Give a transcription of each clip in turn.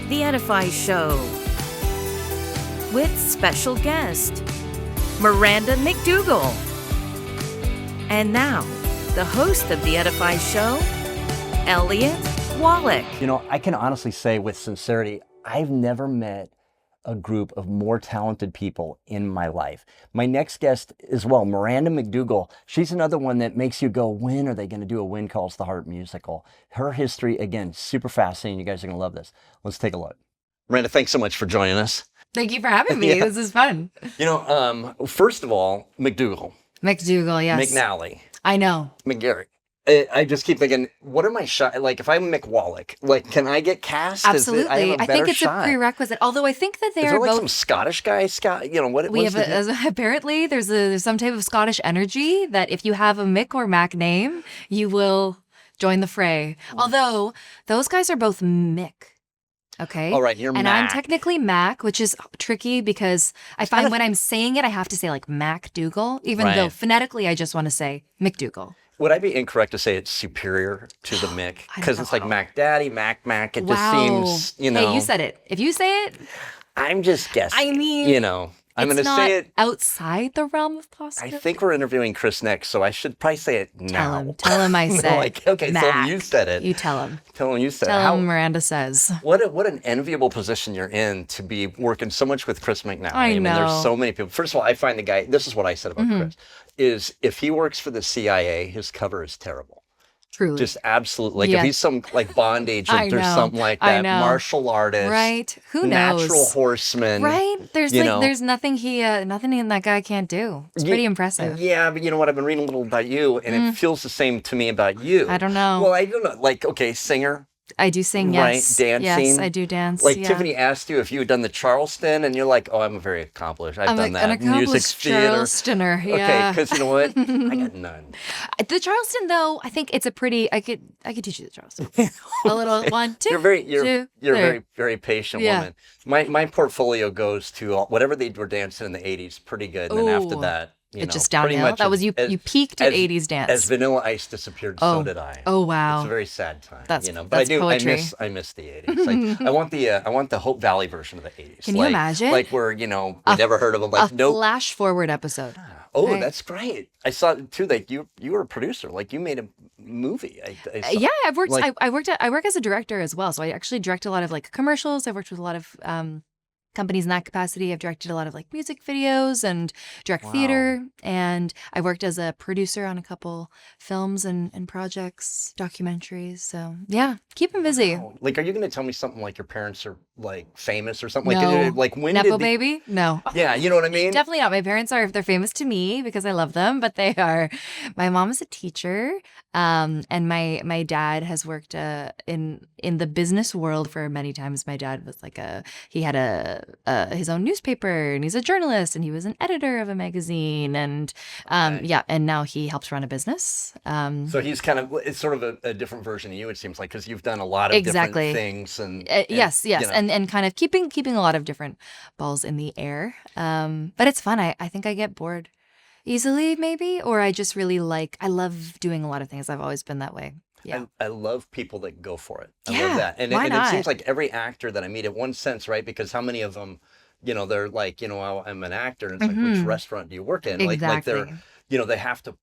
The Edify Show with special guest, Miranda MacDougall. And now, the host of The Edify Show, Elliot Wallach. You know, I can honestly say with sincerity, I've never met a group of more talented people in my life. My next guest as well, Miranda MacDougall. She's another one that makes you go, when are they going to do a Wind Calls the Heart musical? Her history, again, super fascinating. You guys are going to love this. Let's take a look. Miranda, thanks so much for joining us. Thank you for having me. Yeah. This is fun. You know, first of all, MacDougall. MacDougall, yes. McNally. I know. McGarry. I just keep thinking, what are my shots? Like, if I'm Mick Wallach, like, can I get cast? Absolutely. I think it's shot. a prerequisite. Although I think that Is there both. like some Scottish guy? You know what? We have apparently there's some type of Scottish energy that if you have a Mick or Mac name, you will join the fray. Although those guys are both Mick. Okay. All right, you're and Mac. I'm technically Mac, which is tricky because I find when I'm saying it, I have to say like MacDougall, even though phonetically I just want to say MacDougall. Would I be incorrect to say it's superior to the Mick? Because it's like Mac Daddy, Mac. It just seems, you know. Hey, you said it. If you say it, I'm just guessing. I mean, you know, I'm going to say it outside the realm of possibility. I think we're interviewing Chris next, so I should probably say it now. Tell him I said. Like, okay, Mac. so you said it. You tell him. Tell him you said it. Tell him Miranda says. What an enviable position you're in to be working so much with Chris McNally. I mean, know. there's so many people. First of all, I find the guy, this is what I said about Chris, is if he works for the CIA, his cover is terrible. Truly. Just absolutely. Like if he's some like Bond agent or something like that, martial artist. Right. Who knows? Natural horseman. Right. There's nothing nothing in that guy can't do. It's pretty impressive. Yeah, but you know what? I've been reading a little about you and it feels the same to me about you. I don't know. Well, I don't know. Like, okay, singer. I do sing, yes. Right, dancing. Yes, I do dance. Like Tiffany asked you if you had done the Charleston, and you're like, "Oh, I'm very accomplished. I've done that." An accomplished music theater. Charlestoner. Yeah. Okay, because you know what? I got none. The Charleston, though, I think it's a pretty. I could teach you the Charleston. A little 1, 2. You're a very patient woman. My portfolio goes to whatever they were dancing in the '80s, pretty good, and then after that. It's just downhill. That was you peaked at 80s dance. As Vanilla Ice disappeared, so did I. Oh wow. It's a very sad time. That's but poetry. I miss the 80s. Like I want the Hope Valley version of the 80s. Can you imagine? Like where, we never heard of them. Like flash forward episode. Oh, right. That's great. I saw too, like you were a producer, like you made a movie. Yeah, I've worked I work as a director as well. So I actually direct a lot of like commercials. I've worked with a lot of companies in that capacity. I've directed a lot of like music videos and direct theater, and I worked as a producer on a couple films and projects, documentaries. So yeah, keep them busy. Wow. Like, are you going to tell me something like your parents are like famous or something? No. Like when Nepo did baby? No. Yeah, you know what I mean? Definitely not. My parents they're famous to me because I love them, but they are. My mom is a teacher, and my dad has worked in the business world for many times. My dad was like he had his own newspaper, and he's a journalist, and he was an editor of a magazine, and and now he helps run a business. So he's it's sort of a different version of you, it seems like, because you've done a lot of different things, and yes, and kind of keeping a lot of different balls in the air. But it's fun. I think I get bored easily, maybe, or I just really I love doing a lot of things. I've always been that way. Yeah. I love people that go for it. I love that. And it seems like every actor that I meet, in one sense, right? Because how many of them, they're like, I'm an actor, and it's like, which restaurant do you work in? Exactly. Like they're, they have to.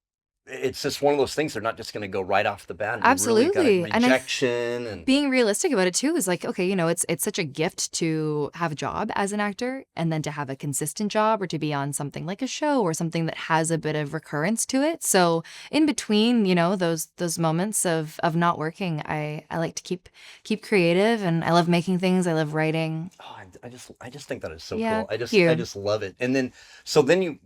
It's just one of those things. They're not just going to go right off the bat. Absolutely. Really got rejection and being realistic about it too is like, okay, it's such a gift to have a job as an actor, and then to have a consistent job, or to be on something like a show or something that has a bit of recurrence to it. So in between, those moments of not working, I like to keep creative, and I love making things. I love writing. Oh, I just think that is so Yeah, cool. I just love it. And then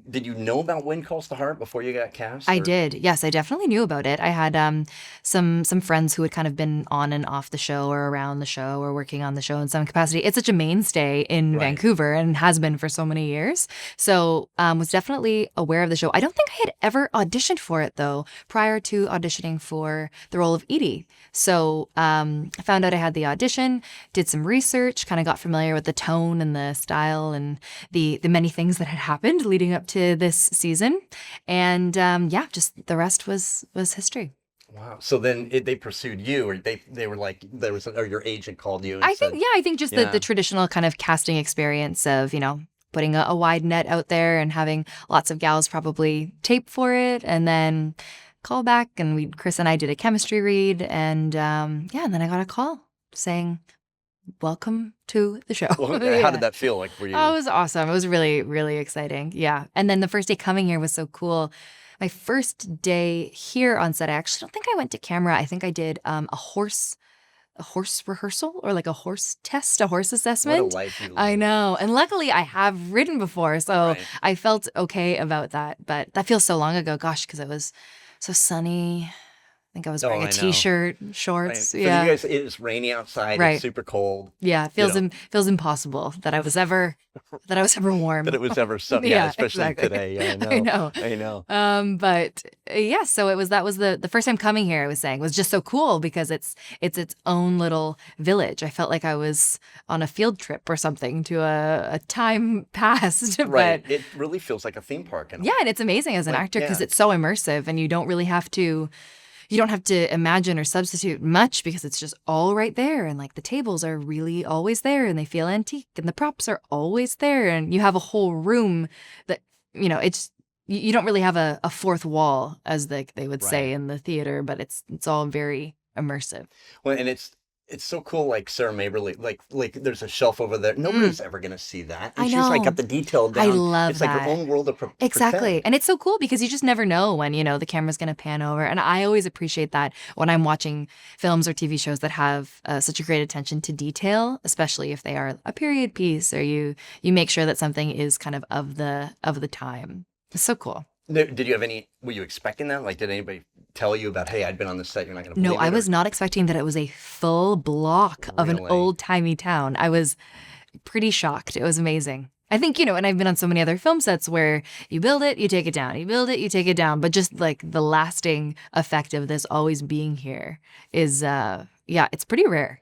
did you know about Wind Calls the Heart before you got cast? I did. Yes, I definitely knew about it. I had some friends who had kind of been on and off the show, or around the show, or working on the show in some capacity. It's such a mainstay in Vancouver, and has been for so many years. So was definitely aware of the show. I don't think I had ever auditioned for it, though, prior to auditioning for the role of Edie. So I found out I had the audition, did some research, kind of got familiar with the tone and the style and the many things that had happened leading up to this season. And just the rest was history. Wow. So then they pursued you, or they were like, or your agent called you and I said, think, I think just yeah. the traditional kind of casting experience of, putting a wide net out there and having lots of gals probably tape for it and then call back. And Chris and I did a chemistry read and and then I got a call saying, welcome to the show. Well, Yeah. how did that feel? Like, were you? Oh, it was awesome. It was really, really exciting. Yeah. And then the first day coming here was so cool. My first day here on set, I actually don't think I went to camera. I think I did a horse rehearsal or like a horse test, a horse assessment. What a life you live. I know. And luckily I have ridden before, so Right. I felt okay about that. But that feels so long ago, gosh, because it was so sunny. I think I was wearing I a know. t-shirt, Right. shorts. For Yeah. you guys, it's rainy outside. Right. It's super cold. Yeah, it feels impossible that I was ever warm. That it was ever so. Yeah, Yeah, especially exactly. today. Yeah, I know. I know. But yeah, so that was the first time coming here. I was saying was just so cool because it's its own little village. I felt like I was on a field trip or something to a time past. Right. But It really feels like a theme park. yeah, and it's amazing as an Like, actor because yeah. it's so immersive, and you don't have to imagine or substitute much because it's just all right there. And like the tables are really always there and they feel antique and the props are always there. And you have a whole room that, it's, you don't really have a fourth wall as they would say Right. in the theater, but it's all very immersive. Well, and it's so cool. Like Sarah Maberly, like there's a shelf over there. Nobody's ever gonna see that. And I she's like know. got the detail down. I love It's like that. her own world of Exactly. pretend. And it's so cool because you just never know when, the camera's going to pan over. And I always appreciate that when I'm watching films or TV shows that have such a great attention to detail, especially if they are a period piece or you make sure that something is kind of the time. It's so cool. Did you have were you expecting that? Like, did anybody tell you about, hey, I'd been on this set, you're not going to believe No, it? I was not expecting that it was a full block of an Really? old-timey town. I was pretty shocked. It was amazing. I think, and I've been on so many other film sets where you build it, you take it down. You build it, you take it down. But just like the lasting effect of this always being here is, it's pretty rare.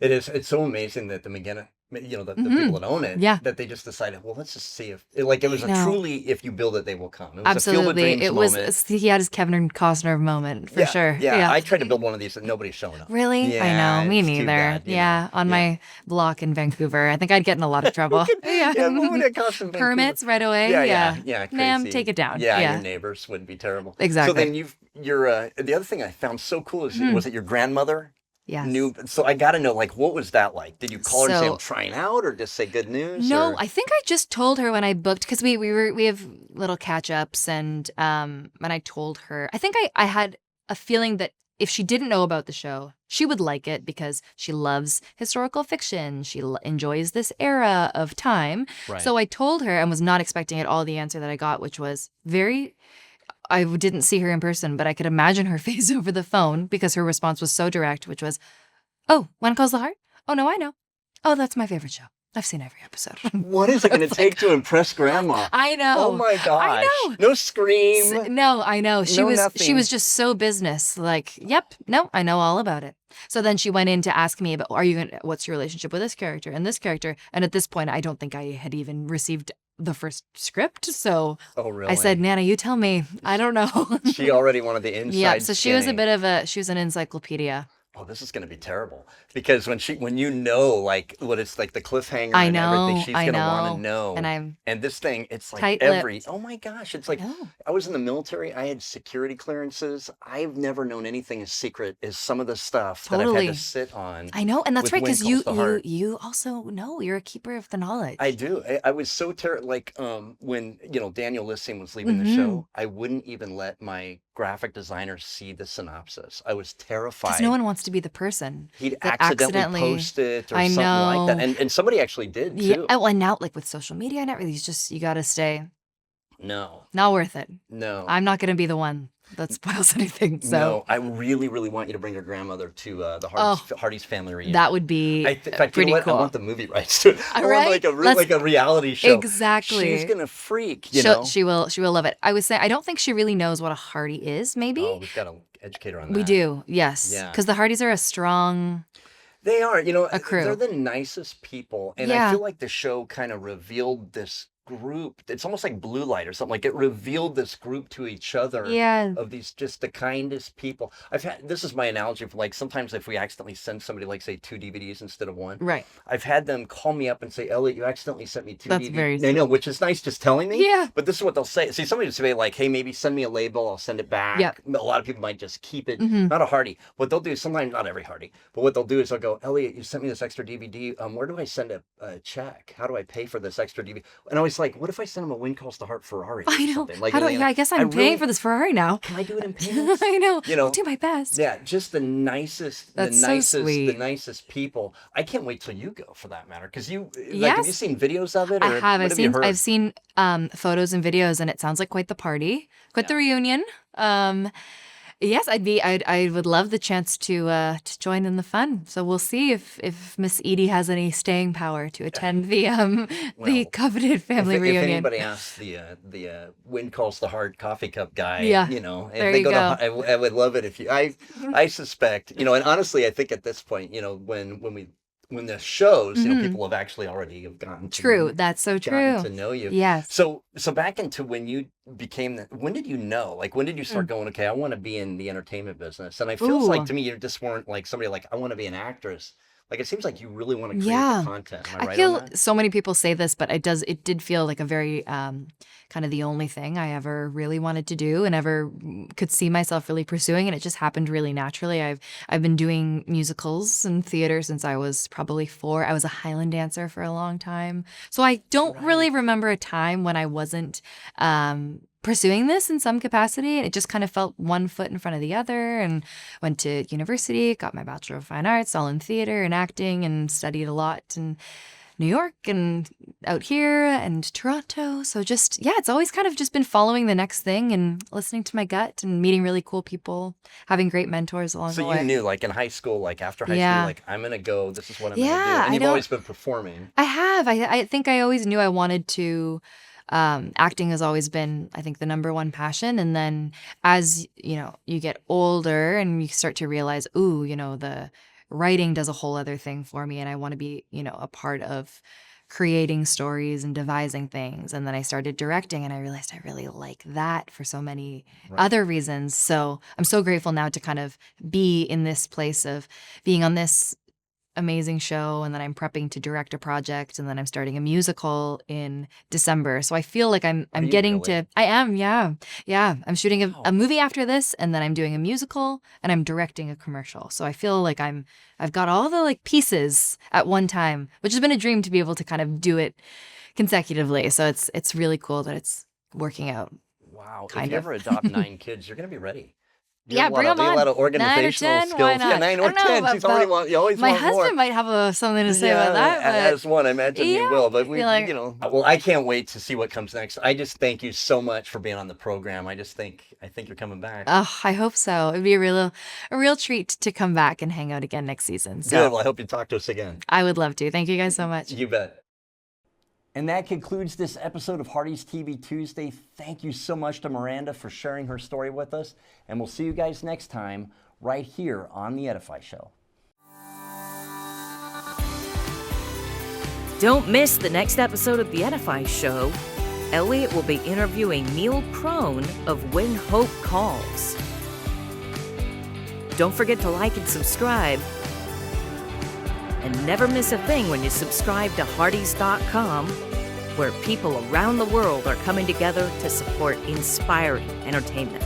It is. It's so amazing that the McGinnis, the people that own it, Yeah. that they just decided, well, let's just see if, it was a No. truly, if you build it, they will come. It was Absolutely. a Field of Dreams It was, moment. he had his Kevin Costner moment for sure. Yeah, I tried to build one of these and nobody's showing up. Really? Yeah, I know. Me it's too neither. bad, Yeah. On my block in Vancouver. I think I'd get in a lot of trouble. Yeah, what would it cost in Vancouver? Permits right away. Yeah, Ma'am, crazy. take it down. Yeah, your neighbors would be terrible. Exactly. So then the other thing I found so cool is, was it your grandmother? Yes. So I got to know, like, what was that like? Did you call her and say, So- I'm trying out, or just say good news? No, or? I think I just told her when I booked because we have little catch ups and I told her I think I had a feeling that if she didn't know about the show, she would like it because she loves historical fiction. She enjoys this era of time. Right. So I told her and was not expecting at all the answer that I got, which was I didn't see her in person, but I could imagine her face over the phone because her response was so direct, which was, "Oh, When Calls the Heart? Oh, no, I know. Oh, that's my favorite show. I've seen every episode." What is it going to take to impress grandma? I know. Oh my gosh. I know. No scream. No, I know. She No was nothing. just so business. Like, yep, no, I know all about it. So then she went in to ask me about, what's your relationship with this character and this character? And at this point, I don't think I had even received the first script. So Oh, really? I said, Nana, you tell me. I don't know. She already wanted the inside Yeah, so she was skinny. she was an encyclopedia. Oh, this is going to be terrible. Because when you know, like, what it's like the cliffhanger I and know, everything, she's I going to want to know. know. And this thing, it's like Tight-lipped. oh my gosh, it's like, know. I was in the military, I had security clearances. I've never known anything as secret as some of the stuff that I've Totally. had to sit on. I know, and that's with right, When because Calls the Heart. you also know you're a keeper of the knowledge. I do. I was so like when Daniel Lissing was leaving the show, I wouldn't even let my graphic designer see the synopsis. I was terrified. Because no one wants to be the person He'd that accidentally post it or I something like that. know. And somebody actually did Yeah, too. well, and now like with social media and everything, you got to stay No, not worth it. no. I'm not going to be the one that spoils anything. So No, I really, really want you to bring your grandmother to the Hardy's family reunion. that would be In fact, you pretty know what? cool. I want the movie rights to it. I want right? like a reality show. Exactly. She's gonna freak. You know. She will love it. I would say I don't think she really knows what a Hardy is. Maybe Oh, we've got to educate her on that. we do. Yes, Yeah. because the Hardys are a strong. They are. A crew. They're the nicest people, and Yeah. I feel like the show kind of revealed this group. It's almost like blue light or something. Like it revealed this group to each other. Yeah. Of these just the kindest people. This is my analogy for like sometimes if we accidentally send somebody like say 2 DVDs instead of 1. Right. I've had them call me up and say, Elliot, you accidentally sent me 2 That's DVDs. very I know, which is nice just telling me. Yeah. But this is what they'll say. See, somebody would say like, hey, maybe send me a label, I'll send it back. Yep. A lot of people might just keep it. Not a Hardy. What they'll do is sometimes, not every Hardy, but what they'll do is they'll go, Elliot, you sent me this extra DVD. Where do I send a check? How do I pay for this extra DVD? And I was like, what if I send them a Wind Calls to Heart Ferrari or I know. something? Like, I guess I'm paying for this Ferrari now. Can I do it in payments? I know. You know, I'll do my best. Yeah, just the nicest, That's so sweet. the nicest people. I can't wait till you go, for that matter, because you like, Yes. have you seen videos of it? Or I have. what you heard? I've seen photos and videos, and it sounds like quite the party, quite the reunion. Yes, I would love the chance to join in the fun. So we'll see if Miss Edie has any staying power to attend the coveted family reunion. If anybody asks the Wind Calls the Heart coffee cup guy, Yeah, you know, if there they you go go. to, I would love it if you. I suspect, you know, and honestly, I think at this point, you know, when the shows, you know, people have actually already have gotten to True, that's so true. gotten to know you. Yes. So back into when you became when did you know? Like, when did you start going, okay, I want to be in the entertainment business? And it feels like to me, you just weren't like somebody like, I want to be an actress. Like, it seems like you really want to create the content. Am I right feel on that? so many people say this, but it did feel like a very kind of the only thing I ever really wanted to do and ever could see myself really pursuing, and it just happened really naturally. I've been doing musicals and theater since I was probably 4. I was a Highland dancer for a long time, so I don't really remember a time when I wasn't pursuing this in some capacity, and it just kind of felt one foot in front of the other. And went to university, got my Bachelor of Fine Arts, all in theater and acting, and studied a lot in New York and out here and Toronto. So just, it's always kind of just been following the next thing and listening to my gut and meeting really cool people, having great mentors along the way. So you knew, like in high school, like after high school, like I'm gonna go. This is what I'm gonna do. And you've always been performing. I have. I think I always knew I wanted to. Acting has always been, I think, the number one passion. And then as, you know, you get older and you start to realize, ooh, you know, the writing does a whole other thing for me. And I want to be, you know, a part of creating stories and devising things. And then I started directing, and I realized I really like that for so many other reasons. So I'm so grateful now to kind of be in this place of being on this amazing show, and then I'm prepping to direct a project, and then I'm starting a musical in December. So I feel like I'm getting to. I am, yeah. I'm shooting a movie after this, and then I'm doing a musical, and I'm directing a commercial. So I feel like I've got all the like pieces at one time, which has been a dream to be able to kind of do it consecutively. So it's really cool that it's working out. Wow! If you ever adopt 9 kids, you're gonna be ready. Bring them on. A lot of organizational 9 or 10, skills. why not? Yeah, 9 or 10. She's already you always my want more. husband might have something to say about that. But as one, I imagine you will. But we, like, you know, well, I can't wait to see what comes next. I just thank you so much for being on the program. I think you're coming back. Oh, I hope so. It'd be a real treat to come back and hang out again next season. So good. Well, I hope you talk to us again. I would love to. Thank you guys so much. You bet. And that concludes this episode of Hearties TV Tuesday. Thank you so much to Miranda for sharing her story with us. And we'll see you guys next time right here on The Edify Show. Don't miss the next episode of The Edify Show. Elliot will be interviewing Neil Crone of When Hope Calls. Don't forget to like and subscribe. And never miss a thing when you subscribe to hearties.com, where people around the world are coming together to support inspiring entertainment.